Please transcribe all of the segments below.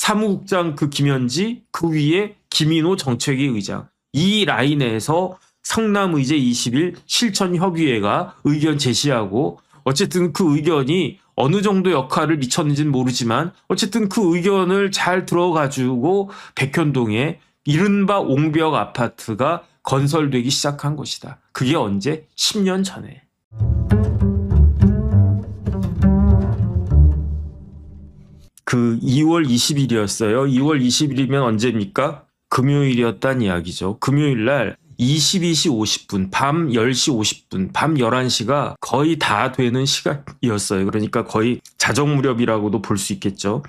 사무국장 그 김현지, 그 위에 김인호 정책위 의장. 이 라인에서 성남의제 20일 실천협의회가 의견 제시하고 어쨌든 그 의견이 어느 정도 역할을 미쳤는지는 모르지만 어쨌든 그 의견을 잘 들어가지고 백현동에 이른바 옹벽 아파트가 건설되기 시작한 것이다. 그게 언제? 10년 전에. 그 2월 20일이었어요. 2월 20일이면 언제입니까? 금요일이었단 이야기죠. 금요일 날 22시 50분, 밤 10시 50분, 밤 11시가 거의 다 되는 시간이었어요. 그러니까 거의 자정 무렵이라고도 볼 수 있겠죠.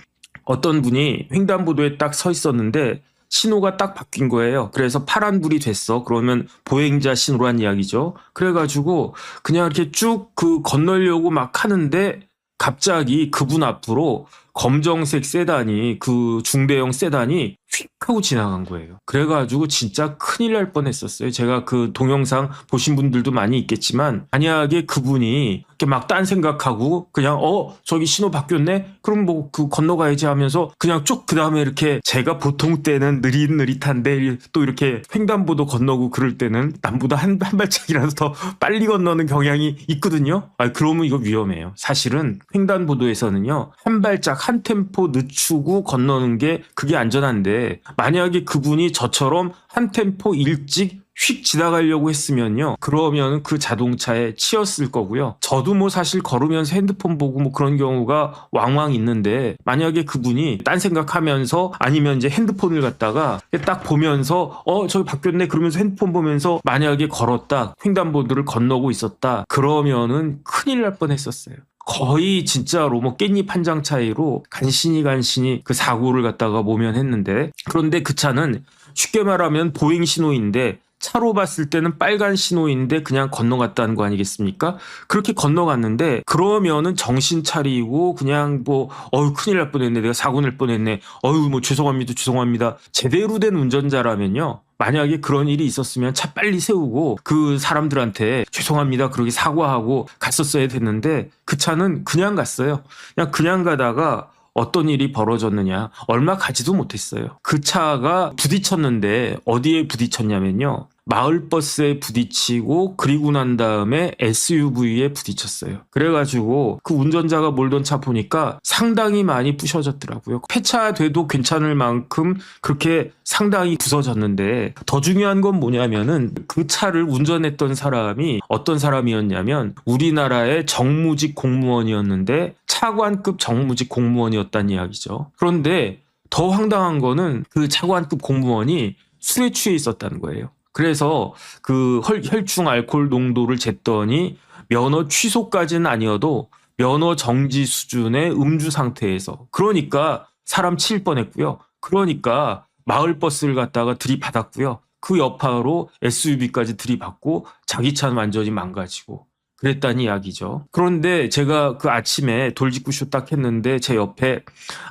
어떤 분이 횡단보도에 딱 서 있었는데 신호가 딱 바뀐 거예요. 그래서 파란불이 됐어. 그러면 보행자 신호란 이야기죠. 그래가지고 그냥 이렇게 쭉 그 건너려고 막 하는데 갑자기 그분 앞으로 검정색 세단이 그 중대형 세단이 휙 하고 지나간 거예요. 그래가지고 진짜 큰일 날 뻔했었어요. 제가 그 동영상 보신 분들도 많이 있겠지만 만약에 그분이 이렇게 막 딴 생각하고 그냥 저기 신호 바뀌었네? 그럼 뭐 그 건너가야지 하면서 그냥 쭉 그 다음에 이렇게 제가 보통 때는 느릿느릿한데 또 이렇게 횡단보도 건너고 그럴 때는 남보다 한 발짝이라도 더 빨리 건너는 경향이 있거든요. 그러면 이거 위험해요. 사실은 횡단보도에서는요. 한 발짝 한 템포 늦추고 건너는 게 그게 안전한데 만약에 그분이 저처럼 한 템포 일찍 휙 지나가려고 했으면요. 그러면 그 자동차에 치였을 거고요. 저도 뭐 사실 걸으면서 핸드폰 보고 뭐 그런 경우가 왕왕 있는데 만약에 그분이 딴 생각하면서 아니면 이제 핸드폰을 갖다가 딱 보면서 저기 바뀌었네 그러면서 핸드폰 보면서 만약에 걸었다 횡단보도를 건너고 있었다 그러면은 큰일 날 뻔했었어요. 거의 진짜로 뭐 깻잎 한 장 차이로 간신히 그 사고를 갖다가 모면했는데 그런데 그 차는 쉽게 말하면 보행 신호인데 차로 봤을 때는 빨간 신호인데 그냥 건너갔다는 거 아니겠습니까? 그렇게 건너갔는데 그러면은 정신 차리고 그냥 뭐 큰일 날 뻔했네 내가 사고 낼 뻔했네 뭐 죄송합니다 제대로 된 운전자라면요 만약에 그런 일이 있었으면 차 빨리 세우고 그 사람들한테 죄송합니다 그러게 사과하고 갔었어야 됐는데 그 차는 그냥 갔어요. 그냥 가다가 어떤 일이 벌어졌느냐 얼마 가지도 못했어요. 그 차가 부딪혔는데 어디에 부딪혔냐면요. 마을버스에 부딪히고 그리고 난 다음에 SUV에 부딪혔어요. 그래가지고 그 운전자가 몰던 차 보니까 상당히 많이 부셔졌더라고요. 폐차돼도 괜찮을 만큼 그렇게 상당히 부서졌는데 더 중요한 건 뭐냐면은 그 차를 운전했던 사람이 어떤 사람이었냐면 우리나라의 정무직 공무원이었는데 차관급 정무직 공무원이었다는 이야기죠. 그런데 더 황당한 거는 그 차관급 공무원이 술에 취해 있었다는 거예요. 그래서 그 혈중 알코올 농도를 쟀더니 면허 취소까지는 아니어도 면허 정지 수준의 음주 상태에서 그러니까 사람 칠 뻔했고요. 그러니까 마을버스를 갖다가 들이받았고요. 그 여파로 SUV까지 들이받고 자기 차는 완전히 망가지고 그랬다는 이야기죠. 그런데 제가 그 아침에 돌직구쇼 딱 했는데 제 옆에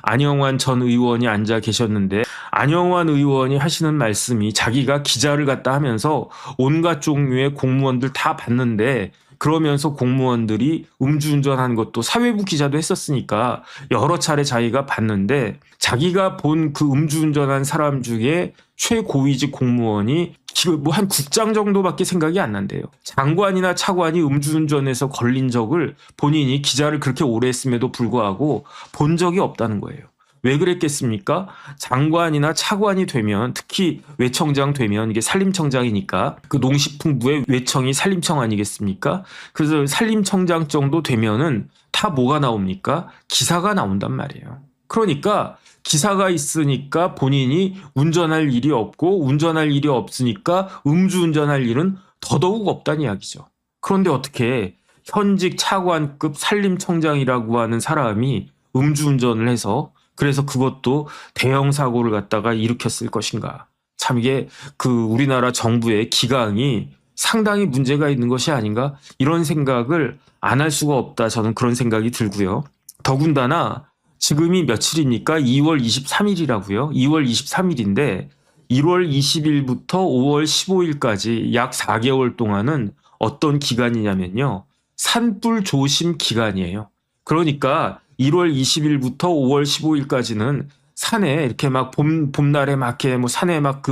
안영환 전 의원이 앉아 계셨는데 안영환 의원이 하시는 말씀이 자기가 기자를 갖다 하면서 온갖 종류의 공무원들 다 봤는데 그러면서 공무원들이 음주운전한 것도 사회부 기자도 했었으니까 여러 차례 자기가 봤는데 자기가 본 그 음주운전한 사람 중에 최고위직 공무원이 뭐 한 국장 정도밖에 생각이 안 난대요. 장관이나 차관이 음주운전해서 걸린 적을 본인이 기자를 그렇게 오래 했음에도 불구하고 본 적이 없다는 거예요. 왜 그랬겠습니까? 장관이나 차관이 되면 특히 외청장 되면 이게 산림청장이니까 그 농식품부의 외청이 산림청 아니겠습니까? 그래서 산림청장 정도 되면은 다 뭐가 나옵니까? 기사가 나온단 말이에요. 그러니까 기사가 있으니까 본인이 운전할 일이 없고 운전할 일이 없으니까 음주운전할 일은 더더욱 없다는 이야기죠. 그런데 어떻게 현직 차관급 산림청장이라고 하는 사람이 음주운전을 해서 그래서 그것도 대형 사고를 갖다가 일으켰을 것인가. 참 이게 그 우리나라 정부의 기강이 상당히 문제가 있는 것이 아닌가 이런 생각을 안 할 수가 없다. 저는 그런 생각이 들고요. 더군다나 지금이 며칠입니까? 2월 23일이라고요. 2월 23일인데 1월 20일부터 5월 15일까지 약 4개월 동안은 어떤 기간이냐면요. 산불 조심 기간이에요. 그러니까 1월 20일부터 5월 15일까지는 산에 이렇게 막 봄날에 막 이렇게 뭐 산에 막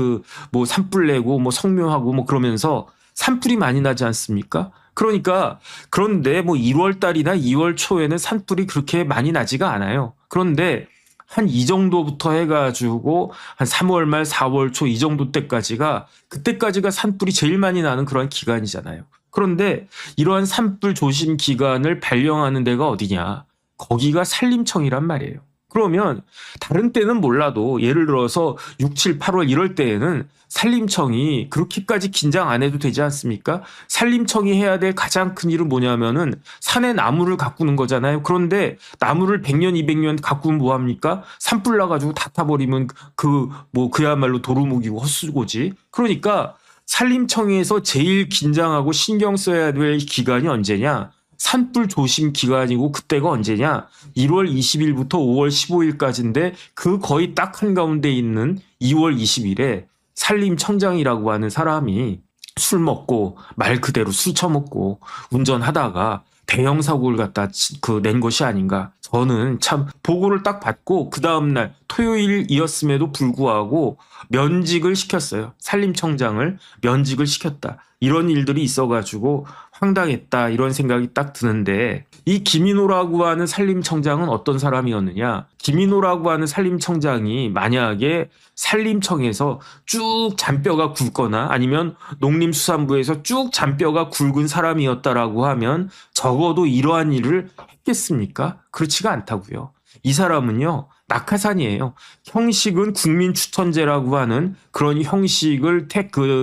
뭐 산불 내고 뭐 성묘하고 뭐 그러면서 산불이 많이 나지 않습니까? 그러니까 그런데 뭐 1월 달이나 2월 초에는 산불이 그렇게 많이 나지가 않아요. 그런데 한 이 정도부터 해가지고 한 3월 말 4월 초 이 정도 때까지가 그때까지가 산불이 제일 많이 나는 그런 기간이잖아요. 그런데 이러한 산불 조심 기간을 발령하는 데가 어디냐? 거기가 산림청이란 말이에요. 그러면 다른 때는 몰라도 예를 들어서 6, 7, 8월 이럴 때에는 산림청이 그렇게까지 긴장 안 해도 되지 않습니까? 산림청이 해야 될 가장 큰 일은 뭐냐면은 산에 나무를 가꾸는 거잖아요. 그런데 나무를 100년, 200년 가꾸면 뭐합니까? 산불 나가지고 다 타버리면 그야말로 도루묵이고 헛수고지. 그러니까 산림청에서 제일 긴장하고 신경 써야 될 기간이 언제냐? 산불 조심 기간이고 그때가 언제냐? 1월 20일부터 5월 15일까지인데 그 거의 딱 한가운데 있는 2월 20일에 산림청장이라고 하는 사람이 술 먹고 말 그대로 술 처먹고 운전하다가 대형 사고를 갖다 낸 것이 아닌가. 저는 참 보고를 딱 받고 그 다음날 토요일이었음에도 불구하고 면직을 시켰어요. 산림청장을 면직을 시켰다. 이런 일들이 있어가지고 황당했다 이런 생각이 딱 드는데 이 김인호라고 하는 산림청장은 어떤 사람이었느냐. 김인호라고 하는 산림청장이 만약에 산림청에서 쭉 잔뼈가 굵거나 아니면 농림수산부에서 쭉 잔뼈가 굵은 사람이었다라고 하면 적어도 이러한 일을 했겠습니까? 그렇지가 않다고요. 이 사람은요. 낙하산이에요. 형식은 국민추천제라고 하는 그런 형식을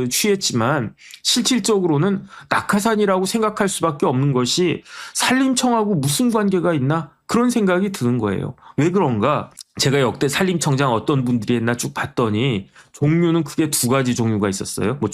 취했지만 실질적으로는 낙하산이라고 생각할 수밖에 없는 것이 산림청하고 무슨 관계가 있나? 그런 생각이 드는 거예요. 왜 그런가? 제가 역대 산림청장 어떤 분들이 했나 쭉 봤더니 종류는 크게 두 가지 종류가 있었어요. 뭐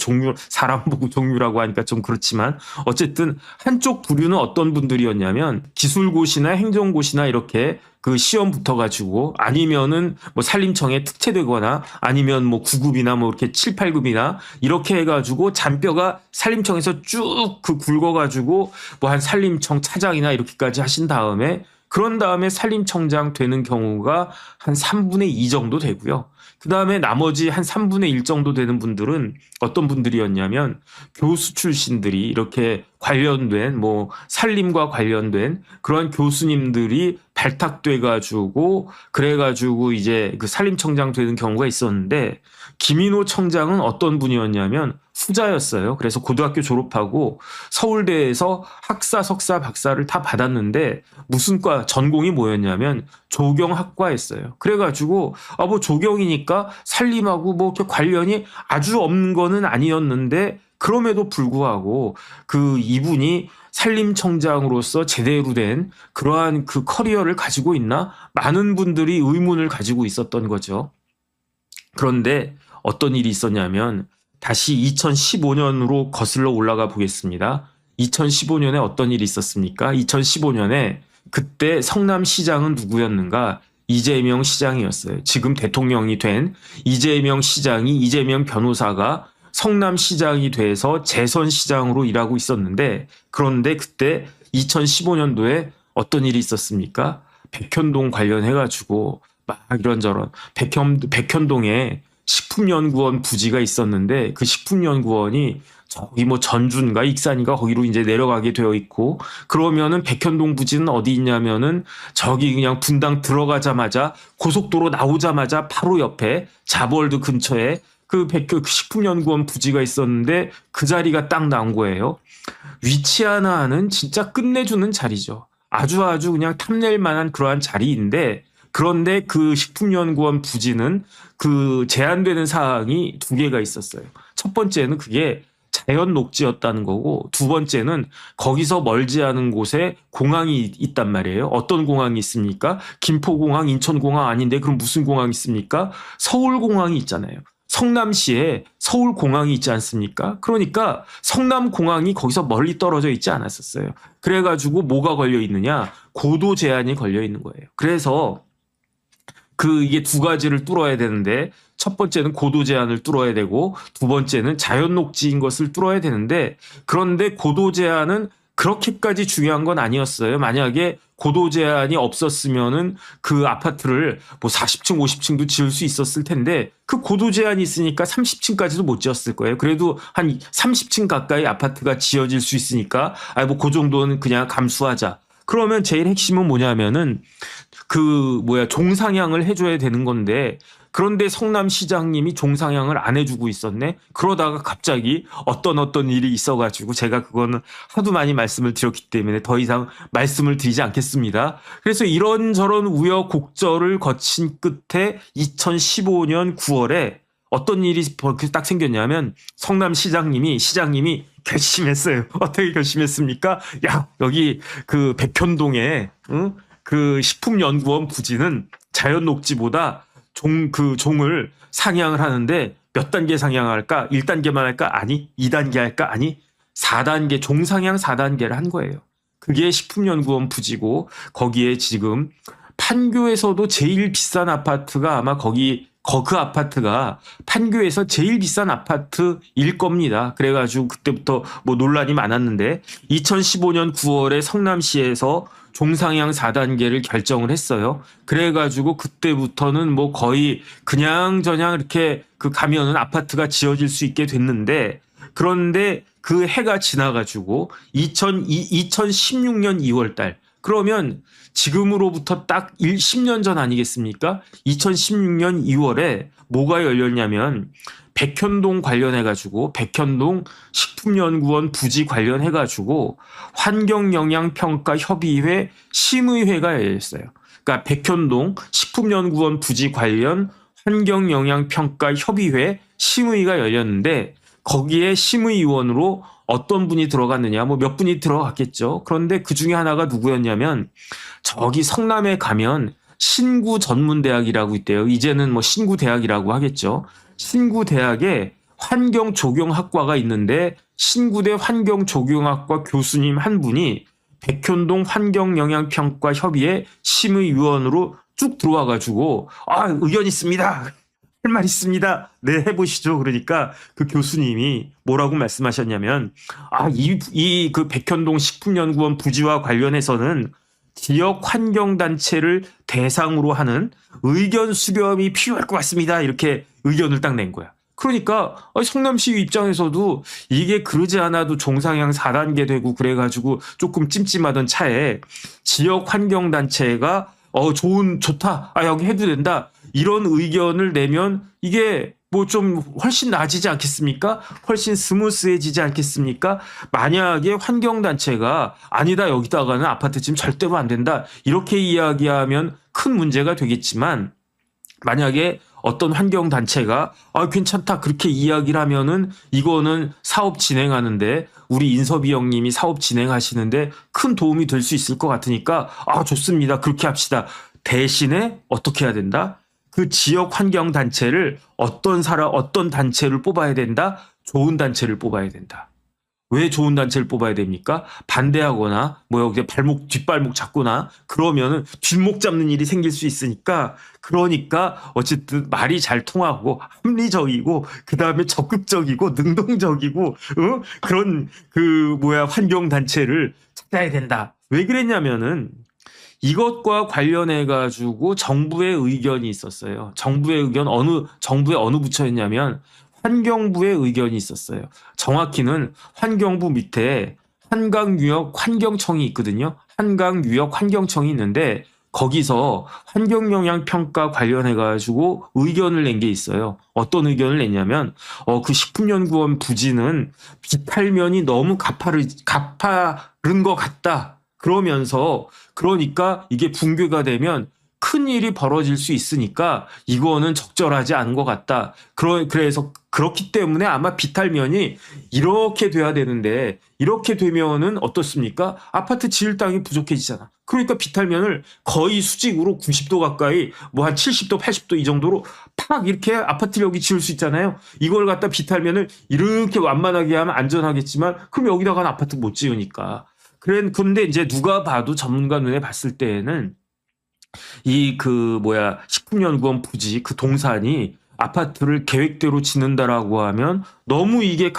사람 보고 종류라고 하니까 좀 그렇지만 어쨌든 한쪽 부류는 어떤 분들이었냐면 기술고시나 행정고시나 이렇게 그 시험 붙어가지고 아니면은 뭐 산림청에 특채되거나 아니면 뭐 9급이나 뭐 이렇게 7, 8급이나 이렇게 해가지고 잔뼈가 산림청에서 쭉 굵어가지고 뭐 한 산림청 차장이나 이렇게까지 하신 다음에 그런 다음에 산림청장 되는 경우가 한 3분의 2 정도 되고요. 그 다음에 나머지 한 3분의 1 정도 되는 분들은 어떤 분들이었냐면 교수 출신들이 이렇게 관련된 뭐 산림과 관련된 그런 교수님들이 발탁돼가지고 그래가지고 이제 그 산림청장 되는 경우가 있었는데 김인호 청장은 어떤 분이었냐면 후자였어요. 그래서 고등학교 졸업하고 서울대에서 학사, 석사, 박사를 다 받았는데 무슨 과 전공이 뭐였냐면 조경학과였어요. 그래가지고 뭐 조경이니까 산림하고 뭐 이렇게 관련이 아주 없는 거는 아니었는데 그럼에도 불구하고 이분이 산림청장으로서 제대로 된 그러한 그 커리어를 가지고 있나? 많은 분들이 의문을 가지고 있었던 거죠. 그런데 어떤 일이 있었냐면 다시 2015년으로 거슬러 올라가 보겠습니다. 2015년에 어떤 일이 있었습니까? 2015년에 그때 성남시장은 누구였는가? 이재명 시장이었어요. 지금 대통령이 된 이재명 변호사가 성남시장이 돼서 재선시장으로 일하고 있었는데 그런데 그때 2015년도에 어떤 일이 있었습니까? 백현동 관련해가지고 막 이런저런 백현동에 식품연구원 부지가 있었는데 그 식품연구원이 저기 뭐 전주인가 익산인가 거기로 이제 내려가게 되어 있고 그러면은 백현동 부지는 어디 있냐면은 저기 그냥 분당 들어가자마자 고속도로 나오자마자 바로 옆에 자버월드 근처에 그 식품연구원 부지가 있었는데 그 자리가 딱 나온 거예요. 위치 하나는 진짜 끝내주는 자리죠. 아주 그냥 탐낼 만한 그러한 자리인데 그런데 그 식품연구원 부지는 그 제한되는 사항이 두 개가 있었어요. 첫 번째는 그게 자연 녹지였다는 거고 두 번째는 거기서 멀지 않은 곳에 공항이 있단 말이에요. 어떤 공항이 있습니까? 김포공항, 인천공항 아닌데 그럼 무슨 공항이 있습니까? 서울공항이 있잖아요. 성남시에 서울공항이 있지 않습니까? 그러니까 성남공항이 거기서 멀리 떨어져 있지 않았었어요. 그래가지고 뭐가 걸려 있느냐? 고도 제한이 걸려 있는 거예요. 그래서 이게 두 가지를 뚫어야 되는데 첫 번째는 고도 제한을 뚫어야 되고 두 번째는 자연 녹지인 것을 뚫어야 되는데 그런데 고도 제한은 그렇게까지 중요한 건 아니었어요. 만약에 고도 제한이 없었으면은 그 아파트를 뭐 40층, 50층도 지을 수 있었을 텐데 그 고도 제한이 있으니까 30층까지도 못 지었을 거예요. 그래도 한 30층 가까이 아파트가 지어질 수 있으니까 뭐 그 정도는 그냥 감수하자. 그러면 제일 핵심은 뭐냐면은 종상향을 해줘야 되는 건데 그런데 성남시장님이 종상향을 안 해주고 있었네. 그러다가 갑자기 어떤 일이 있어가지고 제가 그거는 하도 많이 말씀을 드렸기 때문에 더 이상 말씀을 드리지 않겠습니다. 그래서 이런저런 우여곡절을 거친 끝에 2015년 9월에 어떤 일이 딱 생겼냐면 시장님이 결심했어요. 어떻게 결심했습니까? 야, 여기 그 백현동에 그 식품연구원 부지는 자연 녹지보다 종을 상향을 하는데 몇 단계 상향할까? 1단계만 할까? 아니. 2단계 할까? 아니. 4단계, 종상향 4단계를 한 거예요. 그게 식품연구원 부지고 거기에 지금 판교에서도 제일 비싼 아파트가 아마 그 아파트가 판교에서 제일 비싼 아파트일 겁니다. 그래가지고 그때부터 뭐 논란이 많았는데 2015년 9월에 성남시에서 종상향 4단계를 결정을 했어요. 그래가지고 그때부터는 뭐 거의 그냥저냥 이렇게 가면은 아파트가 지어질 수 있게 됐는데 그런데 그 해가 지나가지고 2016년 2월 달 그러면 지금으로부터 딱 10년 전 아니겠습니까? 2016년 2월에 뭐가 열렸냐면 백현동 관련해가지고 백현동 식품연구원 부지 관련해가지고 환경영향평가협의회 심의회가 열렸어요. 그러니까 백현동 식품연구원 부지 관련 환경영향평가협의회 심의가 열렸는데 거기에 심의위원으로 어떤 분이 들어갔느냐, 뭐 몇 분이 들어갔겠죠. 그런데 그 중에 하나가 누구였냐면 저기 성남에 가면 신구 전문대학이라고 있대요. 이제는 뭐 신구대학이라고 하겠죠. 신구대학에 환경조경학과가 있는데 신구대 환경조경학과 교수님 한 분이 백현동 환경영향평가협의회 심의위원으로 쭉 들어와가지고 의견 있습니다. 할 말 있습니다. 네, 해보시죠. 그러니까 그 교수님이 뭐라고 말씀하셨냐면, 그 백현동 식품연구원 부지와 관련해서는 지역 환경단체를 대상으로 하는 의견 수렴이 필요할 것 같습니다. 이렇게 의견을 딱 낸 거야. 그러니까 성남시 입장에서도 이게 그러지 않아도 종상향 4단계 되고 그래가지고 조금 찜찜하던 차에 지역 환경단체가 좋다. 여기 해도 된다. 이런 의견을 내면 이게 뭐 좀 훨씬 나아지지 않겠습니까? 훨씬 스무스해지지 않겠습니까? 만약에 환경단체가 아니다 여기다가는 아파트 지금 절대로 안 된다 이렇게 이야기하면 큰 문제가 되겠지만 만약에 어떤 환경단체가 괜찮다 그렇게 이야기를 하면은 이거는 사업 진행하는데 우리 인섭이 형님이 사업 진행하시는데 큰 도움이 될 수 있을 것 같으니까 좋습니다. 그렇게 합시다. 대신에 어떻게 해야 된다? 그 지역 환경단체를 어떤 단체를 뽑아야 된다? 좋은 단체를 뽑아야 된다. 왜 좋은 단체를 뽑아야 됩니까? 반대하거나 뒷발목 잡거나 그러면은 뒷목 잡는 일이 생길 수 있으니까 그러니까 어쨌든 말이 잘 통하고 합리적이고 그다음에 적극적이고 능동적이고 그런 환경 단체를 찾아야 된다. 왜 그랬냐면은 이것과 관련해 가지고 정부의 의견이 있었어요. 정부의 어느 부처였냐면 환경부의 의견이 있었어요. 정확히는 환경부 밑에 한강유역 환경청이 있거든요. 한강유역 환경청이 있는데 거기서 환경영향평가 관련해가지고 의견을 낸 게 있어요. 어떤 의견을 냈냐면 그 식품연구원 부지는 비탈면이 너무 가파른 것 같다. 그러니까 이게 붕괴가 되면 큰 일이 벌어질 수 있으니까 이거는 적절하지 않은 것 같다. 그래서 그렇기 때문에 아마 비탈면이 이렇게 돼야 되는데 이렇게 되면은 어떻습니까? 아파트 지을 땅이 부족해지잖아. 그러니까 비탈면을 거의 수직으로 90도 가까이 뭐 한 70도, 80도 이 정도로 팍 이렇게 아파트를 여기 지을 수 있잖아요. 이걸 갖다 비탈면을 이렇게 완만하게 하면 안전하겠지만 그럼 여기다가는 아파트 못 지으니까. 근데 이제 누가 봐도 전문가 눈에 봤을 때에는 식품연구원 부지 그 동산이 아파트를 계획대로 짓는다라고 하면 너무 이게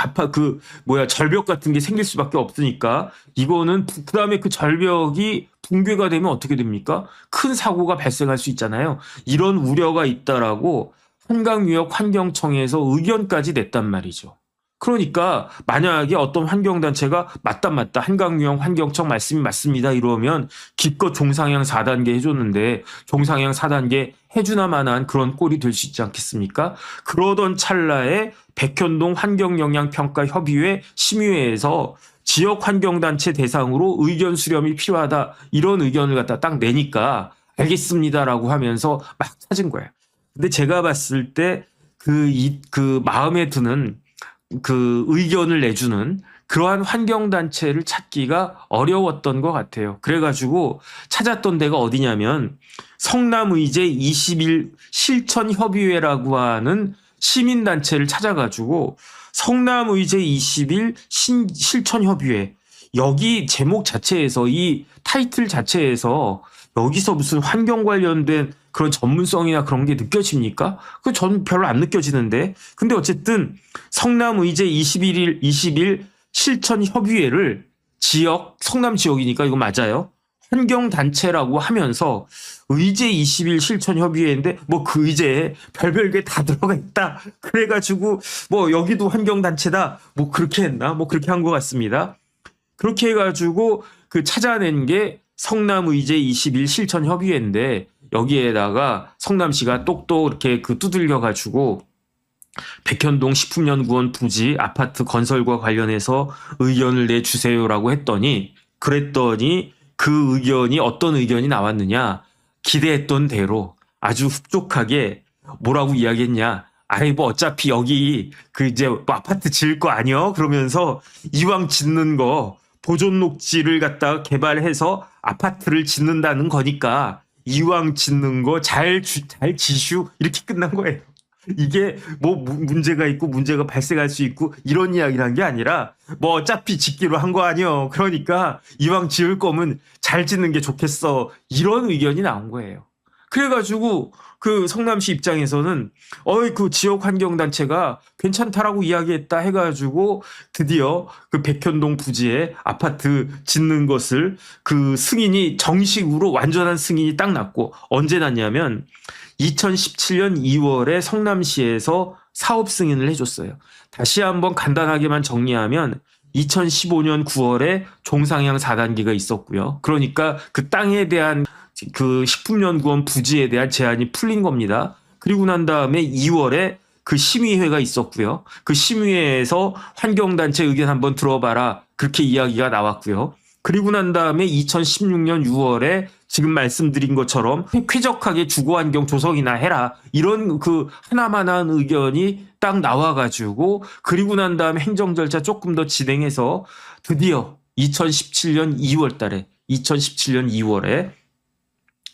절벽 같은 게 생길 수밖에 없으니까 이거는 그다음에 그 절벽이 붕괴가 되면 어떻게 됩니까? 큰 사고가 발생할 수 있잖아요. 이런 우려가 있다라고 한강유역 환경청에서 의견까지 냈단 말이죠. 그러니까 만약에 어떤 환경단체가 맞다 한강유역 환경청 말씀이 맞습니다 이러면 기껏 종상향 4단계 해줬는데 종상향 4단계 해주나마나한 그런 꼴이 될 수 있지 않겠습니까? 그러던 찰나에 백현동 환경영향평가협의회 심의회에서 지역환경단체 대상으로 의견 수렴이 필요하다 이런 의견을 갖다 딱 내니까 알겠습니다라고 하면서 막 찾은 거예요. 근데 제가 봤을 때 그 마음에 드는 그 의견을 내주는 그러한 환경단체를 찾기가 어려웠던 것 같아요. 그래가지고 찾았던 데가 어디냐면 성남의제 21 실천협의회라고 하는 시민단체를 찾아가지고 성남의제 21 실천협의회 여기 제목 자체에서 이 타이틀 자체에서 여기서 무슨 환경 관련된 그런 전문성이나 그런 게 느껴집니까? 그 전 별로 안 느껴지는데. 근데 어쨌든 성남의제 21 실천협의회를 성남 지역이니까 이거 맞아요. 환경단체라고 하면서 의제 21 실천협의회인데 뭐 그 의제에 별별 게 다 들어가 있다. 그래가지고 뭐 여기도 환경단체다. 뭐 그렇게 했나? 뭐 그렇게 한 것 같습니다. 그렇게 해가지고 그 찾아낸 게 성남의제 21 실천협의회인데 여기에다가 성남시가 똑똑 이렇게 두들겨가지고 백현동 식품연구원 부지 아파트 건설과 관련해서 의견을 내주세요라고 그랬더니 그 의견이 어떤 의견이 나왔느냐 기대했던 대로 아주 흡족하게 뭐라고 이야기했냐 아이 뭐 어차피 여기 이제 뭐 아파트 지을 거 아니요 그러면서 이왕 짓는 거 보존 녹지를 갖다가 개발해서 아파트를 짓는다는 거니까 이왕 짓는 거 잘 지슈 이렇게 끝난 거예요. 이게 뭐 문제가 있고 문제가 발생할 수 있고 이런 이야기를 한 게 아니라 뭐 어차피 짓기로 한 거 아니요. 그러니까 이왕 지을 거면 잘 짓는 게 좋겠어. 이런 의견이 나온 거예요. 그래가지고 그 성남시 입장에서는 그 지역 환경단체가 괜찮다라고 이야기했다 해가지고 드디어 그 백현동 부지에 아파트 짓는 것을 그 승인이 정식으로 완전한 승인이 딱 났고 언제 났냐면 2017년 2월에 성남시에서 사업 승인을 해줬어요. 다시 한번 간단하게만 정리하면 2015년 9월에 종상향 4단계가 있었고요. 그러니까 그 땅에 대한 그 식품연구원 부지에 대한 제한이 풀린 겁니다. 그리고 난 다음에 2월에 그 심의회가 있었고요. 그 심의회에서 환경단체 의견 한번 들어봐라. 그렇게 이야기가 나왔고요. 그리고 난 다음에 2016년 6월에 지금 말씀드린 것처럼 쾌적하게 주거환경 조성이나 해라. 이런 그 하나만한 의견이 딱 나와가지고 그리고 난 다음에 행정 절차 조금 더 진행해서 드디어 2017년 2월에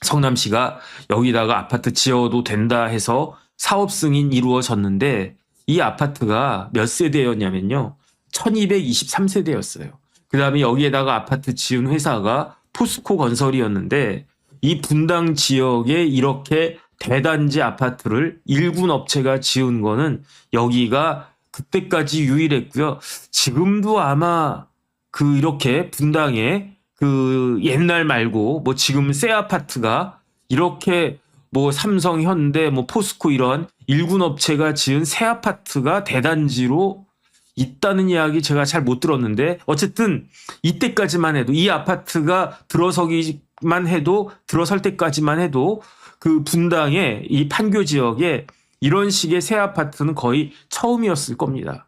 성남시가 여기다가 아파트 지어도 된다 해서 사업 승인 이루어졌는데 이 아파트가 몇 세대였냐면요. 1223세대였어요. 그 다음에 여기에다가 아파트 지은 회사가 포스코 건설이었는데 이 분당 지역에 이렇게 대단지 아파트를 일군 업체가 지은 거는 여기가 그때까지 유일했고요. 지금도 아마 이렇게 분당에 옛날 말고 뭐 지금 새 아파트가 이렇게 뭐 삼성, 현대, 뭐 포스코 이런 일군 업체가 지은 새 아파트가 대단지로 있다는 이야기 제가 잘 못 들었는데 어쨌든 이때까지만 해도 이 아파트가 들어설 때까지만 해도 그 분당의 이 판교 지역에 이런 식의 새 아파트는 거의 처음이었을 겁니다.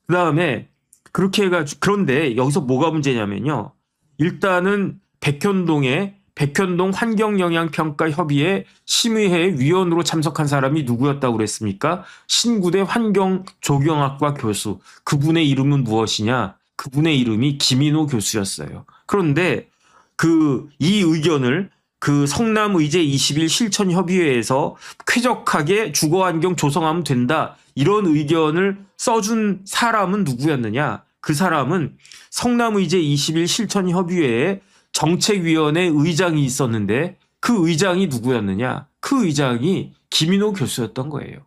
그 다음에 그렇게 해가지고 그런데 여기서 뭐가 문제냐면요. 일단은 백현동 환경영향평가협의회 심의회 위원으로 참석한 사람이 누구였다고 그랬습니까? 신구대 환경조경학과 교수. 그분의 이름은 무엇이냐? 그분의 이름이 김인호 교수였어요. 그런데 이 의견을 성남의제 21 실천협의회에서 쾌적하게 주거환경 조성하면 된다. 이런 의견을 써준 사람은 누구였느냐? 그 사람은 성남의제 21 실천협의회에 정책위원회 의장이 있었는데 그 의장이 누구였느냐? 그 의장이 김인호 교수였던 거예요.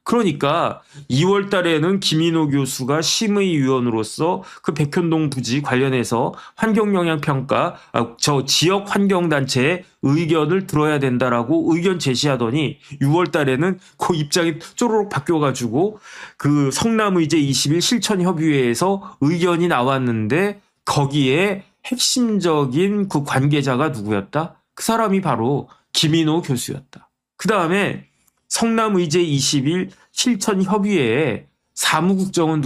그러니까 2월 달에는 김인호 교수가 심의위원으로서 그 백현동 부지 관련해서 환경영향평가, 저 지역 환경단체의 의견을 들어야 된다라고 의견 제시하더니 6월 달에는 그 입장이 쪼로록 바뀌어가지고 그 성남의제 20일 실천협의회에서 의견이 나왔는데 거기에 핵심적인 그 관계자가 누구였다? 그 사람이 바로 김인호 교수였다. 그 다음에 성남의제 20일 실천협의회의 사무국장은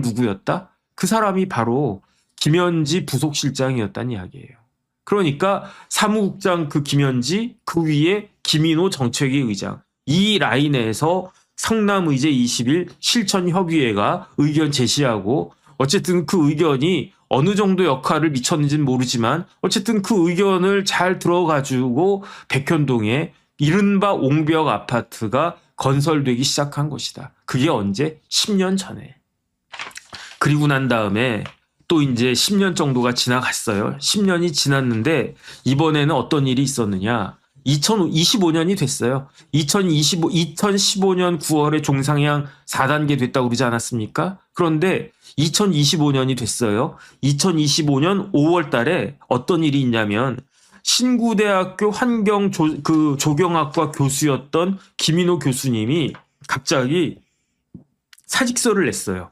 누구였다? 그 사람이 바로 김현지 부속실장이었다는 이야기예요. 그러니까 사무국장 그 김현지, 그 위에 김인호 정책위 의장. 이 라인에서 성남의제 20일 실천협의회가 의견 제시하고 어쨌든 그 의견이 어느 정도 역할을 미쳤는지는 모르지만 어쨌든 그 의견을 잘 들어가지고 백현동에 이른바 옹벽 아파트가 건설되기 시작한 것이다. 그게 언제? 10년 전에. 그리고 난 다음에 또 이제 10년 정도가 지나갔어요. 10년이 지났는데 이번에는 어떤 일이 있었느냐. 2025년이 됐어요. 2015년 9월에 종상향 4단계 됐다고 그러지 않았습니까? 그런데 2025년이 됐어요. 2025년 5월 달에 어떤 일이 있냐면 신구대학교 조경학과 교수였던 김인호 교수님이 갑자기 사직서를 냈어요.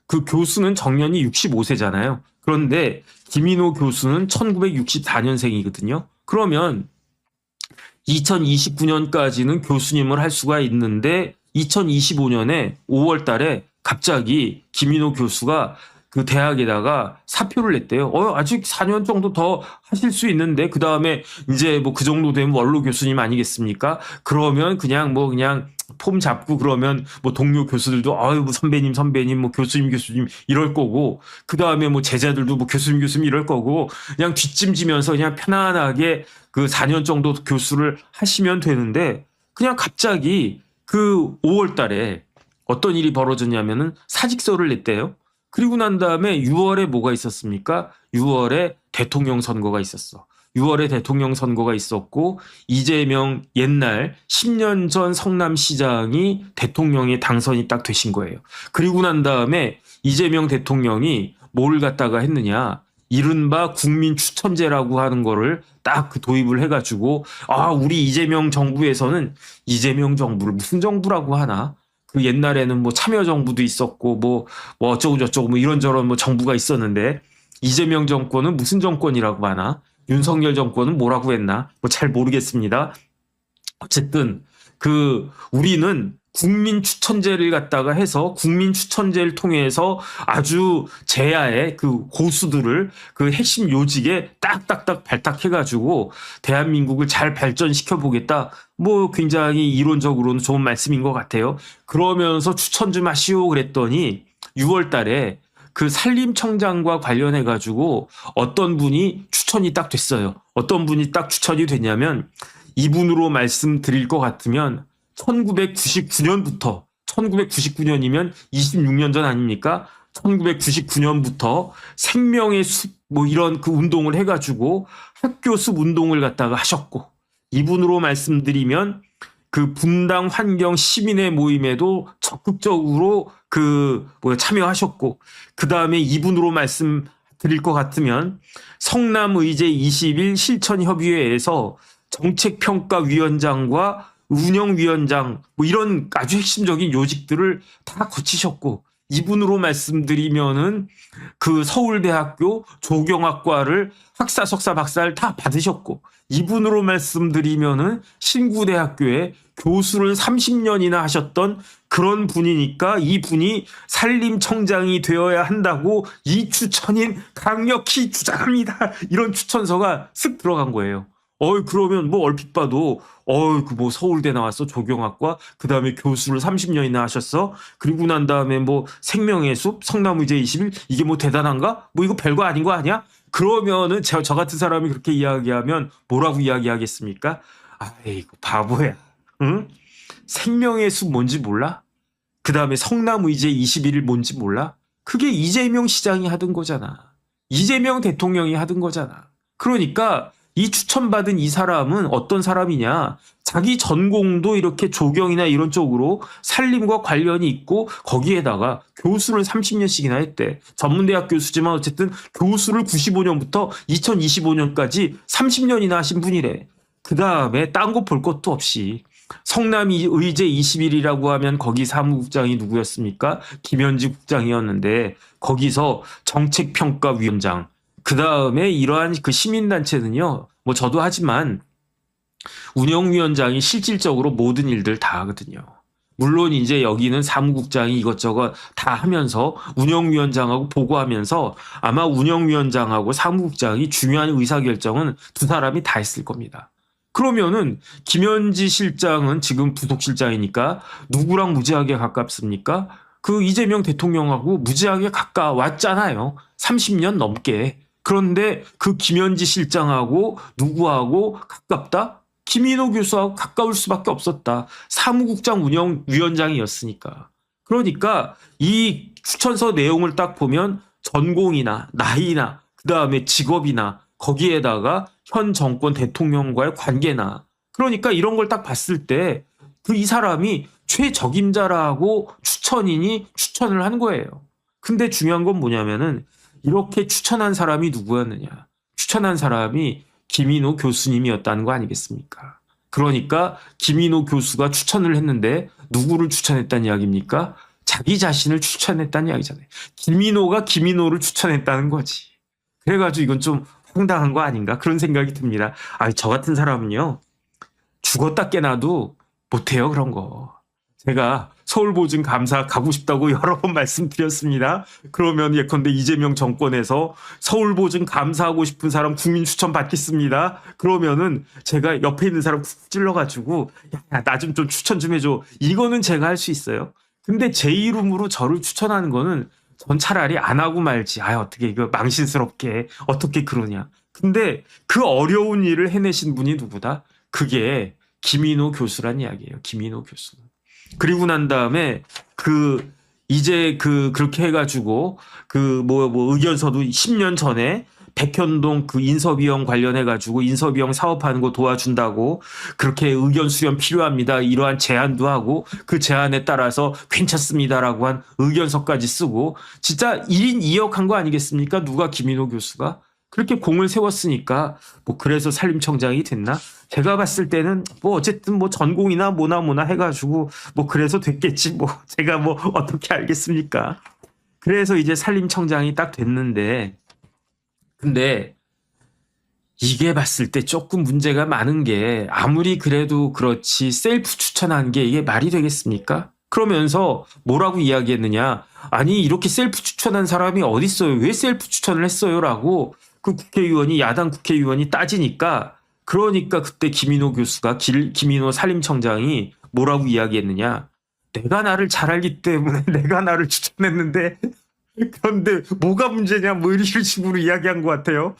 그 교수는 정년이 65세잖아요. 그런데 김인호 교수는 1964년생이거든요. 그러면 2029년까지는 교수님을 할 수가 있는데 2025년에 5월 달에 갑자기 김인호 교수가 그 대학에다가 사표를 냈대요. 아직 4년 정도 더 하실 수 있는데 그 다음에 이제 뭐 그 정도 되면 원로 교수님 아니겠습니까? 그러면 그냥 폼 잡고 그러면 뭐 동료 교수들도 뭐 선배님 뭐 교수님 이럴 거고 그 다음에 뭐 제자들도 뭐 교수님 이럴 거고 그냥 뒷짐지면서 그냥 편안하게 그 4년 정도 교수를 하시면 되는데 그냥 갑자기 그 5월 달에 어떤 일이 벌어졌냐면은 사직서를 냈대요. 그리고 난 다음에 6월에 뭐가 있었습니까? 6월에 대통령 선거가 있었어. 6월에 대통령 선거가 있었고 이재명 옛날 10년 전 성남시장이 대통령에 당선이 딱 되신 거예요. 그리고 난 다음에 이재명 대통령이 뭘 갖다가 했느냐. 이른바 국민 추천제라고 하는 거를 딱 그 도입을 해가지고 우리 이재명 정부에서는 이재명 정부를 무슨 정부라고 하나? 그 옛날에는 뭐 참여정부도 있었고 뭐 어쩌고저쩌고 뭐 이런저런 뭐 정부가 있었는데 이재명 정권은 무슨 정권이라고 하나? 윤석열 정권은 뭐라고 했나? 뭐 잘 모르겠습니다. 어쨌든 우리는 국민 추천제를 갖다가 해서 국민 추천제를 통해서 아주 제야의 그 고수들을 그 핵심 요직에 딱딱딱 발탁해가지고 대한민국을 잘 발전시켜 보겠다. 뭐 굉장히 이론적으로는 좋은 말씀인 것 같아요. 그러면서 추천 좀 하시오 그랬더니 6월 달에 그 산림청장과 관련해가지고 어떤 분이 추천이 딱 됐어요. 어떤 분이 딱 추천이 됐냐면 이분으로 말씀드릴 것 같으면 1999년부터 1999년이면 26년 전 아닙니까? 1999년부터 생명의 숲 뭐 이런 그 운동을 해가지고 학교 숲 운동을 갖다가 하셨고 이분으로 말씀드리면 그 분당 환경 시민의 모임에도 적극적으로 참여하셨고 그 다음에 이분으로 말씀드릴 것 같으면 성남의제 20일 실천협의회에서 정책평가위원장과 운영위원장 뭐 이런 아주 핵심적인 요직들을 다 거치셨고 이분으로 말씀드리면은 그 서울대학교 조경학과를 학사, 석사, 박사를 다 받으셨고 이분으로 말씀드리면은 신구대학교에 교수를 30년이나 하셨던 그런 분이니까 이분이 산림청장이 되어야 한다고 이 추천인 강력히 주장합니다. 이런 추천서가 쓱 들어간 거예요. 그러면 뭐 얼핏 봐도 뭐 서울대 나왔어 조경학과 그다음에 교수를 30년이나 하셨어. 그리고 난 다음에 뭐 생명의 숲 성남의제 20일 이게 뭐 대단한가? 뭐 이거 별거 아닌 거 아니야? 그러면은 저 같은 사람이 그렇게 이야기하면 뭐라고 이야기하겠습니까? 아이고 바보야. 응? 생명의 숲 뭔지 몰라? 그다음에 성남의제 21일 뭔지 몰라? 그게 이재명 시장이 하던 거잖아. 이재명 대통령이 하던 거잖아. 그러니까 이 추천받은 이 사람은 어떤 사람이냐? 자기 전공도 이렇게 조경이나 이런 쪽으로 산림과 관련이 있고 거기에다가 교수를 30년씩이나 했대. 전문대학 교수지만 어쨌든 교수를 95년부터 2025년까지 30년이나 하신 분이래. 그 다음에 딴 거 볼 것도 없이 성남이 의제 21이라고 하면 거기 사무국장이 누구였습니까? 김현지 국장이었는데 거기서 정책평가위원장, 그 다음에 이러한 그 시민단체는요, 뭐 저도 하지만 운영위원장이 실질적으로 모든 일들 다 하거든요. 물론 이제 여기는 사무국장이 이것저것 다 하면서 운영위원장하고 보고하면서 아마 운영위원장하고 사무국장이 중요한 의사결정은 두 사람이 다 했을 겁니다. 그러면은 김현지 실장은 지금 부속실장이니까 누구랑 무지하게 가깝습니까? 그 이재명 대통령하고 무지하게 가까웠잖아요. 30년 넘게. 그런데 그 김현지 실장하고 누구하고 가깝다? 김인호 교수하고 가까울 수밖에 없었다. 사무국장 운영위원장이었으니까. 그러니까 이 추천서 내용을 딱 보면 전공이나 나이나 그다음에 직업이나 거기에다가 현 정권 대통령과의 관계나 그러니까 이런 걸 딱 봤을 때 그 이 사람이 최적임자라고 추천인이 추천을 한 거예요. 근데 중요한 건 뭐냐면은 이렇게 추천한 사람이 누구였느냐. 추천한 사람이 김인호 교수님이었다는 거 아니겠습니까? 그러니까 김인호 교수가 추천을 했는데 누구를 추천했다는 이야기입니까? 자기 자신을 추천했다는 이야기잖아요. 김인호가 김인호를 추천했다는 거지. 그래가지고 이건 좀 황당한 거 아닌가 그런 생각이 듭니다. 저 같은 사람은요. 죽었다 깨나도 못해요 그런 거. 제가 서울보증감사 가고 싶다고 여러 번 말씀드렸습니다. 그러면 예컨대 이재명 정권에서 서울보증감사하고 싶은 사람 국민 추천 받겠습니다. 그러면은 제가 옆에 있는 사람 쿡 찔러가지고 야, 나 좀 추천 좀 해줘. 이거는 제가 할 수 있어요. 근데 제 이름으로 저를 추천하는 거는 전 차라리 안 하고 말지. 어떻게 이거 망신스럽게 어떻게 그러냐. 근데 그 어려운 일을 해내신 분이 누구다? 그게 김인호 교수란 이야기예요. 김인호 교수. 그리고 난 다음에 이제 그렇게 해가지고 뭐 의견서도 10년 전에 백현동 그 인서비용 관련해가지고 인서비용 사업하는 거 도와준다고 그렇게 의견 수렴 필요합니다. 이러한 제안도 하고 그 제안에 따라서 괜찮습니다라고 한 의견서까지 쓰고 진짜 1인 2역 한 거 아니겠습니까? 누가 김인호 교수가? 그렇게 공을 세웠으니까 뭐 그래서 산림청장이 됐나? 제가 봤을 때는 뭐 어쨌든 뭐 전공이나 뭐나 해가지고 뭐 그래서 됐겠지 뭐 제가 뭐 어떻게 알겠습니까? 그래서 이제 산림청장이 딱 됐는데 근데 이게 봤을 때 조금 문제가 많은 게 아무리 그래도 그렇지 셀프 추천한 게 이게 말이 되겠습니까? 그러면서 뭐라고 이야기했느냐? 아니 이렇게 셀프 추천한 사람이 어딨어요? 왜 셀프 추천을 했어요? 라고 그 국회의원이 야당 국회의원이 따지니까 그러니까 그때 김인호 교수가 김인호 산림청장이 뭐라고 이야기했느냐? 내가 나를 잘 알기 때문에 내가 나를 추천했는데 그런데 뭐가 문제냐? 뭐 이런 식으로 이야기한 것 같아요.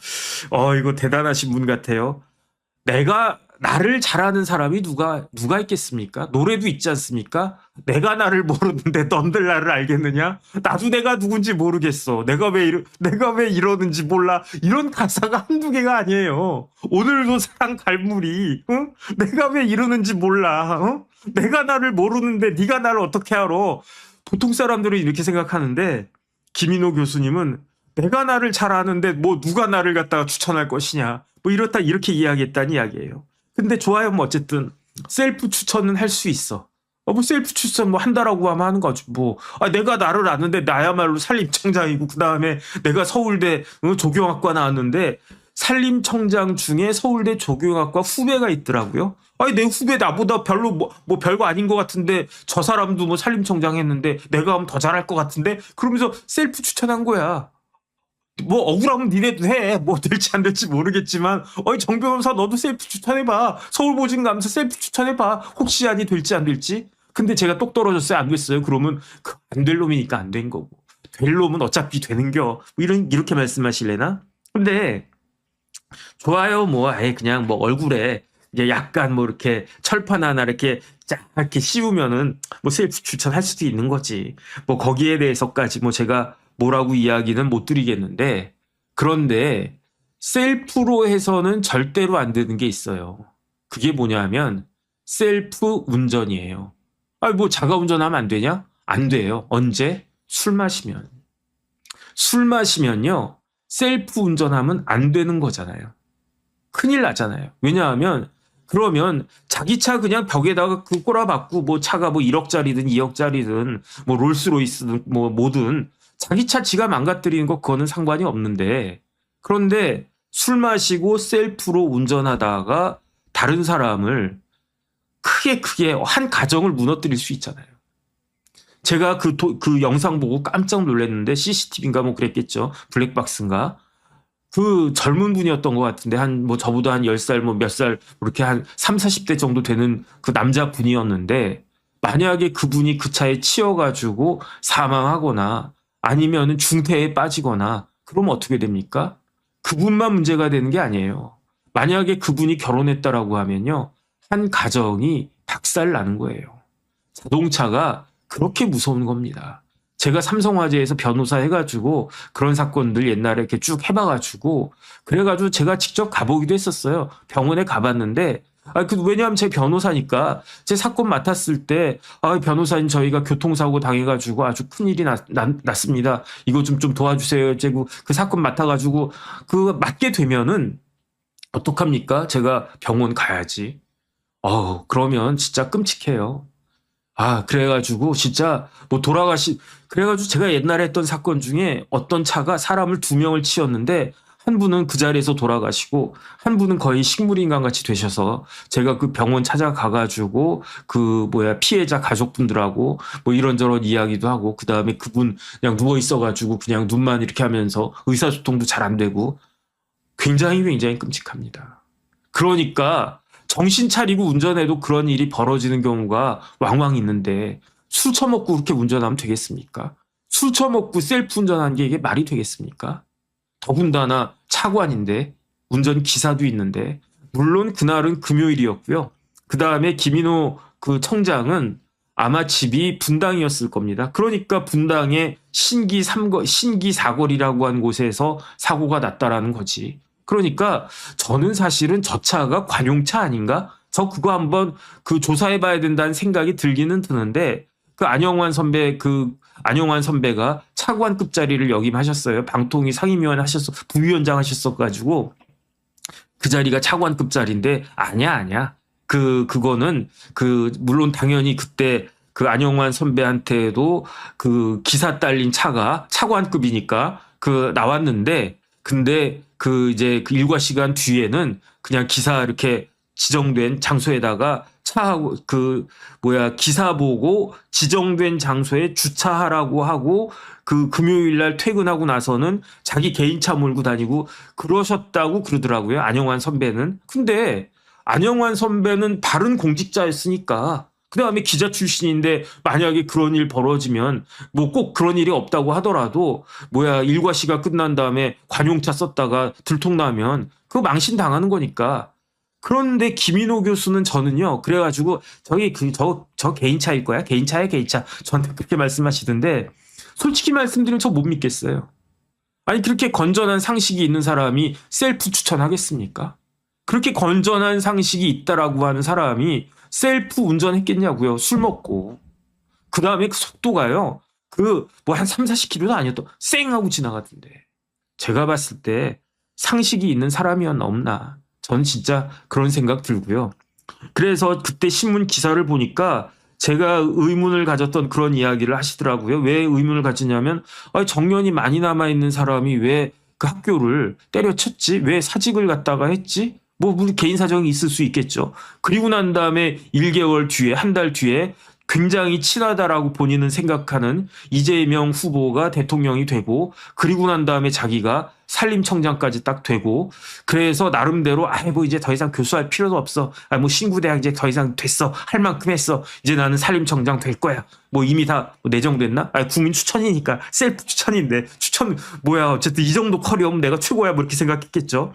이거 대단하신 분 같아요. 내가 나를 잘 아는 사람이 누가 있겠습니까? 노래도 있지 않습니까? 내가 나를 모르는데 넌들 나를 알겠느냐? 나도 내가 누군지 모르겠어. 내가 왜 이러는지 몰라. 이런 가사가 한두 개가 아니에요. 오늘도 사랑 갈무리. 응? 내가 왜 이러는지 몰라. 응? 내가 나를 모르는데 네가 나를 어떻게 알아? 보통 사람들은 이렇게 생각하는데 김인호 교수님은 내가 나를 잘 아는데 뭐 누가 나를 갖다가 추천할 것이냐. 뭐 이렇게 이야기했다는 이야기예요. 근데 좋아요. 뭐 어쨌든 셀프 추천은 할 수 있어. 뭐 셀프 추천 뭐 한다라고 하면 하는 거지. 뭐 내가 나를 아는데 나야말로 산림청장이고 그다음에 내가 서울대 조경학과 나왔는데 산림청장 중에 서울대 조경학과 후배가 있더라고요. 내 후배 나보다 별로 뭐 별거 아닌 것 같은데 저 사람도 뭐 산림청장 했는데 내가 하면 더 잘할 것 같은데 그러면서 셀프 추천한 거야. 뭐 억울하면 니네도 해. 뭐 될지 안 될지 모르겠지만 정 변호사 너도 셀프 추천해봐. 서울보증감사 셀프 추천해봐. 혹시 아니 될지 안 될지. 근데 제가 똑 떨어졌어요. 안 됐어요. 그러면 안 될 놈이니까 안 된 거고. 될 놈은 어차피 되는겨. 뭐 이렇게 말씀하실래나? 근데 좋아요. 뭐 그냥 뭐 얼굴에 이제 약간 뭐 이렇게 철판 하나 이렇게 쫙 이렇게 씌우면은 뭐 셀프 추천할 수도 있는 거지. 뭐 거기에 대해서까지 뭐 제가 뭐라고 이야기는 못 드리겠는데 그런데 셀프로 해서는 절대로 안 되는 게 있어요. 그게 뭐냐면 셀프 운전이에요. 뭐 자가 운전하면 안 되냐? 안 돼요. 언제? 술 마시면. 술 마시면요. 셀프 운전하면 안 되는 거잖아요. 큰일 나잖아요. 왜냐하면 그러면 자기 차 그냥 벽에다가 그 꼬라박고 뭐 차가 뭐 1억짜리든 2억짜리든 뭐 롤스로이스든 뭐 뭐든 자기 차 지가 망가뜨리는 거 그거는 상관이 없는데, 그런데 술 마시고 셀프로 운전하다가 다른 사람을 크게 한 가정을 무너뜨릴 수 있잖아요. 제가 그 영상 보고 깜짝 놀랐는데, CCTV인가 뭐 그랬겠죠. 블랙박스인가. 그 젊은 분이었던 것 같은데, 뭐 저보다 한 10살 뭐 몇 살 이렇게 한 3, 40대 정도 되는 그 남자 분이었는데, 만약에 그분이 그 차에 치여가지고 사망하거나 아니면은 중태에 빠지거나 그러면 어떻게 됩니까? 그분만 문제가 되는 게 아니에요. 만약에 그분이 결혼했다라고 하면요, 한 가정이 박살 나는 거예요. 자동차가 그렇게 무서운 겁니다. 제가 삼성화재에서 변호사 해가지고 그런 사건들 옛날에 이렇게 쭉 해봐가지고 그래가지고 제가 직접 가보기도 했었어요. 병원에 가봤는데, 왜냐하면 제 변호사니까 제 사건 맡았을 때, 변호사님 저희가 교통사고 당해가지고 아주 큰일이 났습니다. 이거 좀 도와주세요. 제가 그 사건 맡아가지고 그 맡게 되면은 어떡합니까? 제가 병원 가야지. 그러면 진짜 끔찍해요. 그래가지고 진짜 뭐 그래가지고 제가 옛날에 했던 사건 중에 어떤 차가 사람을 2명을 치었는데 한 분은 그 자리에서 돌아가시고 한 분은 거의 식물인간 같이 되셔서 제가 그 병원 찾아가가지고 피해자 가족분들하고 뭐 이런저런 이야기도 하고, 그 다음에 그분 그냥 누워 있어가지고 그냥 눈만 이렇게 하면서 의사소통도 잘 안 되고 굉장히 끔찍합니다. 그러니까 정신 차리고 운전해도 그런 일이 벌어지는 경우가 왕왕 있는데, 술 처먹고 그렇게 운전하면 되겠습니까? 술 처먹고 셀프 운전하는 게 이게 말이 되겠습니까? 더군다나 차관인데, 운전 기사도 있는데, 물론 그날은 금요일이었고요. 그 다음에 김인호 그 청장은 아마 집이 분당이었을 겁니다. 그러니까 분당의 신기 사거리라고 한 곳에서 사고가 났다라는 거지. 그러니까 저는 사실은 저 차가 관용차 아닌가? 저 그거 한번 조사해봐야 된다는 생각이 들기는 드는데, 안영환 선배가 차관급 자리를 역임하셨어요. 방통위 상임위원 부위원장 하셨어가지고 그 자리가 차관급 자리인데, 아니야. 그거는 물론 당연히 그때 안영환 선배한테도 기사 딸린 차가 차관급이니까 나왔는데, 근데 이제 일과 시간 뒤에는 그냥 기사 이렇게 지정된 장소에다가 차하고 기사 보고 지정된 장소에 주차하라고 하고 금요일 날 퇴근하고 나서는 자기 개인차 몰고 다니고 그러셨다고 그러더라고요. 안영환 선배는. 근데 안영환 선배는 바른 공직자였으니까, 그 다음에 기자 출신인데 만약에 그런 일 벌어지면 뭐 꼭 그런 일이 없다고 하더라도 일과 시가 끝난 다음에 관용차 썼다가 들통나면 그거 망신 당하는 거니까. 그런데 김인호 교수는 저는요, 그래가지고 저 개인차일 거야. 개인차야 개인차. 저한테 그렇게 말씀하시던데, 솔직히 말씀드리면 저 못 믿겠어요. 아니 그렇게 건전한 상식이 있는 사람이 셀프 추천하겠습니까? 그렇게 건전한 상식이 있다라고 하는 사람이 셀프 운전했겠냐고요. 술 먹고. 그 다음에 그 속도가요. 한 3, 40km도 아니었던 쌩 하고 지나가던데. 제가 봤을 때 상식이 있는 사람이었나 없나. 전 진짜 그런 생각 들고요. 그래서 그때 신문 기사를 보니까 제가 의문을 가졌던 그런 이야기를 하시더라고요. 왜 의문을 가지냐면, 정년이 많이 남아있는 사람이 왜 그 학교를 때려쳤지? 왜 사직을 갖다가 했지? 물론 개인 사정이 있을 수 있겠죠. 그리고 난 다음에 1개월 뒤에, 한 달 뒤에 굉장히 친하다라고 본인은 생각하는 이재명 후보가 대통령이 되고, 그리고 난 다음에 자기가 산림청장까지 딱 되고, 그래서 나름대로 이제 더 이상 교수할 필요도 없어. 신구대학 이제 더 이상 됐어. 할 만큼 했어. 이제 나는 산림청장 될 거야. 이미 다 내정됐나? 국민 추천이니까 셀프 추천인데 어쨌든 이 정도 커리어면 내가 최고야 이렇게 생각했겠죠.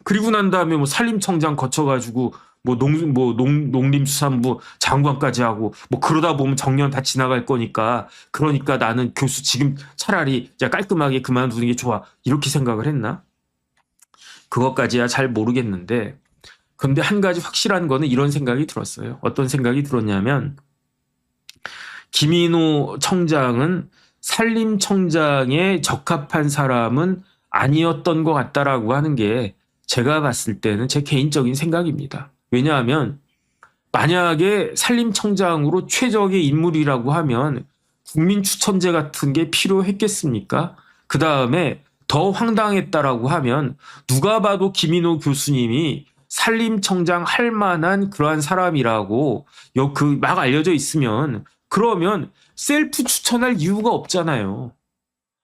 그리고 난 다음에 산림청장 거쳐가지고 농림수산부 장관까지 하고 그러다 보면 정년 다 지나갈 거니까, 그러니까 나는 교수 지금 차라리 깔끔하게 그만두는 게 좋아 이렇게 생각을 했나? 그것까지야 잘 모르겠는데, 근데 한 가지 확실한 거는 이런 생각이 들었어요. 어떤 생각이 들었냐면, 김인호 청장은 산림청장에 적합한 사람은 아니었던 것 같다라고 하는 게 제가 봤을 때는 제 개인적인 생각입니다. 왜냐하면 만약에 산림청장으로 최적의 인물이라고 하면 국민 추천제 같은 게 필요했겠습니까? 그 다음에 더 황당했다라고 하면 누가 봐도 김인호 교수님이 산림청장 할 만한 그러한 사람이라고 막 알려져 있으면 그러면 셀프 추천할 이유가 없잖아요.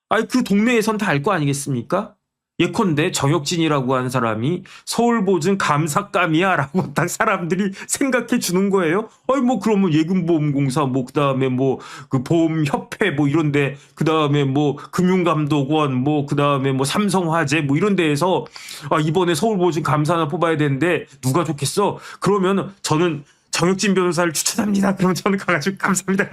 아니 그 동네에선 다 알 거 아니겠습니까? 예컨대 정혁진이라고 하는 사람이 서울보증 감사감이야 라고 딱 사람들이 생각해 주는 거예요. 아니 뭐 그러면 예금보험공사 뭐 그다음에 뭐 그 보험협회 뭐 이런데 그다음에 뭐 금융감독원 뭐 그다음에 뭐 삼성화재 뭐 이런 데에서 아 이번에 서울보증 감사나 뽑아야 되는데 누가 좋겠어? 그러면 저는 정혁진 변호사를 추천합니다. 그럼 저는 가가지고 감사합니다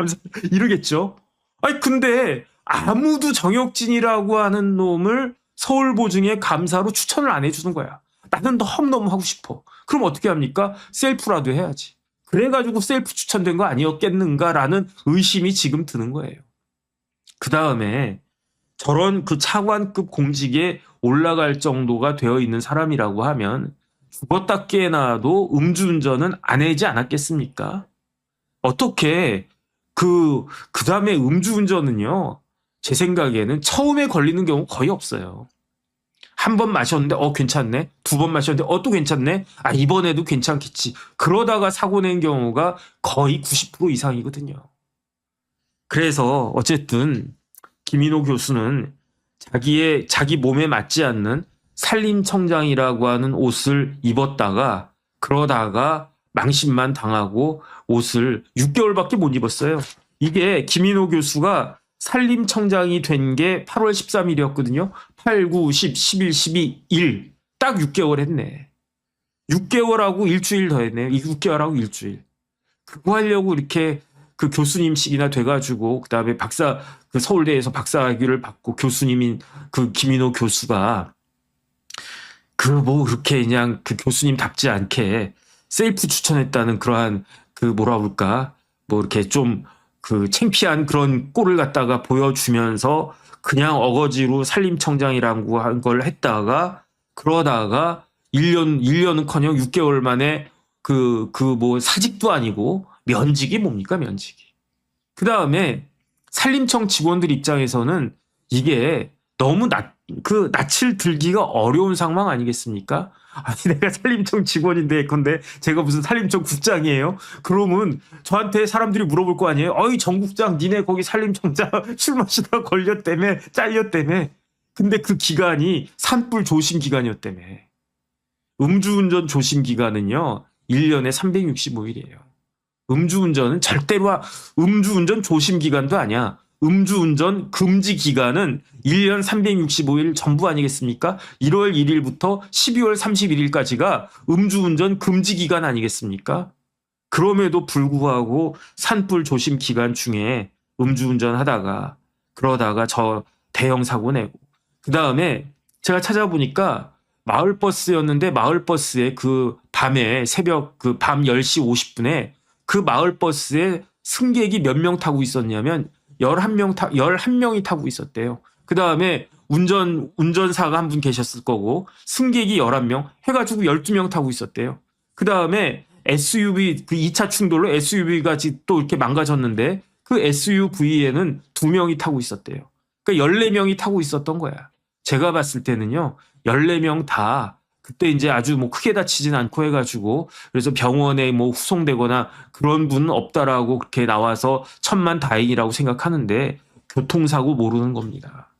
이러겠죠. 아니 근데 아무도 정혁진이라고 하는 놈을 서울보증에 감사로 추천을 안 해주는 거야. 나는 너무너무 하고 싶어. 그럼 어떻게 합니까? 셀프라도 해야지. 그래가지고 셀프 추천된 거 아니었겠는가라는 의심이 지금 드는 거예요. 그 다음에 저런 그 차관급 공직에 올라갈 정도가 되어 있는 사람이라고 하면 죽었다 깨어나도 음주운전은 안 하지 않았겠습니까? 어떻게 그 다음에 음주운전은요, 제 생각에는 처음에 걸리는 경우 거의 없어요. 한 번 마셨는데 괜찮네. 두 번 마셨는데 또 괜찮네. 아 이번에도 괜찮겠지. 그러다가 사고 낸 경우가 거의 90% 이상이거든요. 그래서 어쨌든 김인호 교수는 자기 몸에 맞지 않는 산림청장이라고 하는 옷을 입었다가 그러다가 망신만 당하고 옷을 6개월밖에 못 입었어요. 이게 김인호 교수가 산림청장이 된 게 8월 13일이었거든요. 8, 9, 10, 11, 12, 1. 딱 6개월 했네. 6개월하고 일주일 더 했네. 6개월하고 일주일. 그거 하려고 이렇게 그 교수님식이나 돼가지고 그다음에 그 서울대에서 박사학위를 받고 교수님인 그 김인호 교수가 그렇게 그냥 그 교수님답지 않게 셀프 추천했다는 그러한 뭐라 그럴까 이렇게 좀 그 창피한 그런 꼴을 갖다가 보여주면서 그냥 어거지로 산림청장이라고 한 걸 했다가 그러다가 1년은커녕 6개월 만에 사직도 아니고 면직이 뭡니까 면직이. 그 다음에 산림청 직원들 입장에서는 이게 너무 낯을 들기가 어려운 상황 아니겠습니까? 아니 내가 산림청 직원인데 근데 제가 무슨 산림청 국장이에요? 그러면 저한테 사람들이 물어볼 거 아니에요? 어이 정 국장 니네 거기 산림청장 술 마시다가 걸렸다며 잘렸다며. 근데 그 기간이 산불 조심 기간이었다며. 음주운전 조심 기간은요 1년에 365일이에요. 음주운전은 절대로 음주운전 조심 기간도 아니야. 음주운전 금지 기간은 1년 365일 전부 아니겠습니까? 1월 1일부터 12월 31일까지가 음주운전 금지 기간 아니겠습니까? 그럼에도 불구하고 산불 조심 기간 중에 음주운전 하다가 그러다가 저 대형 사고 내고 그 다음에 제가 찾아보니까 마을버스였는데 마을버스에 그 밤에 새벽 밤 10시 50분에 그 마을버스에 승객이 몇 명 타고 있었냐면 11명이 타고 있었대요. 그 다음에 운전사가 한 분 계셨을 거고, 승객이 11명, 해가지고 12명 타고 있었대요. 그 다음에 SUV, 그 2차 충돌로 SUV가 또 이렇게 망가졌는데, 그 SUV에는 2명이 타고 있었대요. 그러니까 14명이 타고 있었던 거야. 제가 봤을 때는요, 14명 다 그때 이제 아주 크게 다치진 않고 해가지고 그래서 병원에 후송되거나 그런 분은 없다라고 그렇게 나와서 천만 다행이라고 생각하는데 교통사고 모르는 겁니다.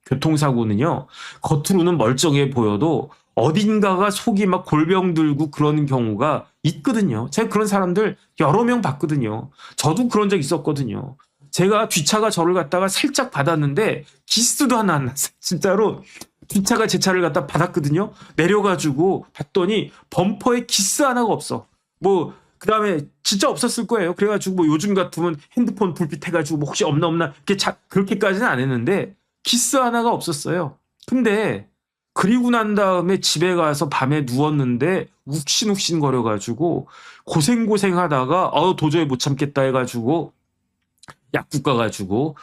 교통사고는요 겉으로는 멀쩡해 보여도 어딘가가 속이 막 골병 들고 그러는 경우가 있거든요. 제가 그런 사람들 여러 명 봤거든요. 저도 그런 적 있었거든요. 제가 뒷차가 저를 갖다가 살짝 받았는데 기스도 하나 안 났어요. 진짜로. 뒷차가 제 차를 갖다 받았거든요. 내려가지고 봤더니 범퍼에 기스 하나가 없어. 그 다음에 진짜 없었을 거예요. 그래가지고 요즘 같으면 핸드폰 불빛 해가지고 혹시 없나 그렇게까지는 안 했는데 기스 하나가 없었어요. 근데 그리고 난 다음에 집에 가서 밤에 누웠는데 욱신욱신 거려가지고 고생하다가 도저히 못 참겠다 해가지고 약국 가가지고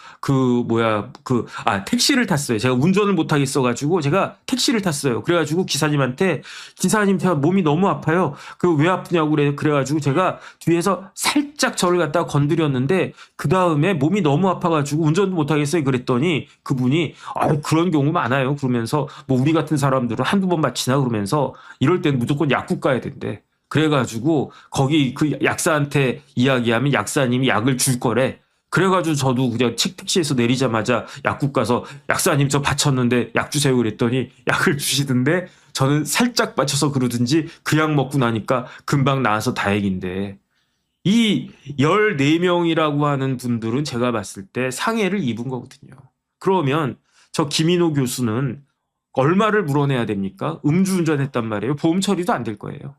택시를 탔어요. 제가 운전을 못 하겠어가지고 제가 택시를 탔어요. 그래가지고 기사님한테 제가 몸이 너무 아파요. 왜 아프냐고 그래가지고 제가 뒤에서 살짝 저를 갖다가 건드렸는데 그 다음에 몸이 너무 아파가지고 운전도 못 하겠어요. 그랬더니 그분이 그런 경우 많아요. 그러면서 우리 같은 사람들은 한두 번 맞히나 그러면서 이럴 땐 무조건 약국 가야 된대. 그래가지고 거기 그 약사한테 이야기하면 약사님이 약을 줄 거래. 그래가지고 저도 그냥 택시에서 내리자마자 약국 가서 약사님 저 다쳤는데 약 주세요 그랬더니 약을 주시던데 저는 살짝 맞춰서 그러든지 그 약 먹고 나니까 금방 나아서 다행인데 이 14명이라고 하는 분들은 제가 봤을 때 상해를 입은 거거든요. 그러면 저 김인호 교수는 얼마를 물어내야 됩니까? 음주운전했단 말이에요. 보험 처리도 안 될 거예요.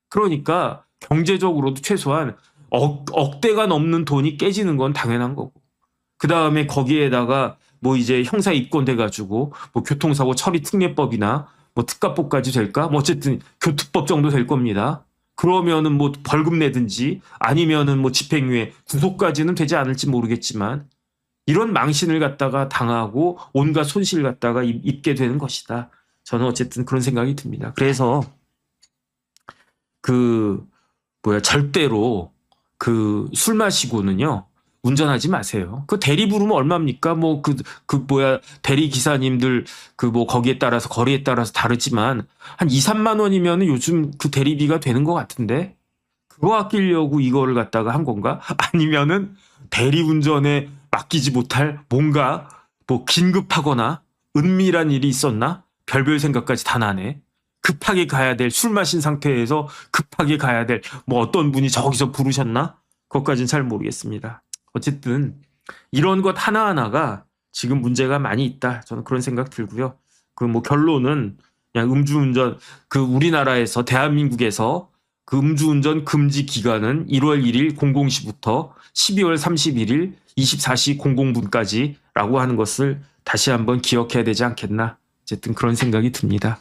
그러니까 경제적으로도 최소한 억대가 넘는 돈이 깨지는 건 당연한 거고. 그 다음에 거기에다가 이제 형사 입건돼가지고 교통사고 처리 특례법이나 특가법까지 될까? 어쨌든 교특법 정도 될 겁니다. 그러면은 벌금 내든지 아니면은 집행유예 구속까지는 되지 않을지 모르겠지만 이런 망신을 갖다가 당하고 온갖 손실을 갖다가 입게 되는 것이다. 저는 어쨌든 그런 생각이 듭니다. 그래서 절대로 술 마시고는요, 운전하지 마세요. 대리 부르면 얼마입니까? 대리 기사님들, 거기에 따라서, 거리에 따라서 다르지만, 한 2, 3만 원이면 요즘 대리비가 되는 것 같은데, 그거 아끼려고 이거를 갖다가 한 건가? 아니면은 대리 운전에 맡기지 못할 뭔가, 긴급하거나 은밀한 일이 있었나? 별별 생각까지 다 나네. 급하게 가야 될, 술 마신 상태에서 급하게 가야 될, 어떤 분이 저기서 부르셨나? 그것까지는 잘 모르겠습니다. 어쨌든, 이런 것 하나하나가 지금 문제가 많이 있다. 저는 그런 생각 들고요. 결론은 그냥 음주운전, 우리나라에서, 대한민국에서 음주운전 금지 기간은 1월 1일 00시부터 12월 31일 24시 00분까지라고 하는 것을 다시 한번 기억해야 되지 않겠나. 어쨌든 그런 생각이 듭니다.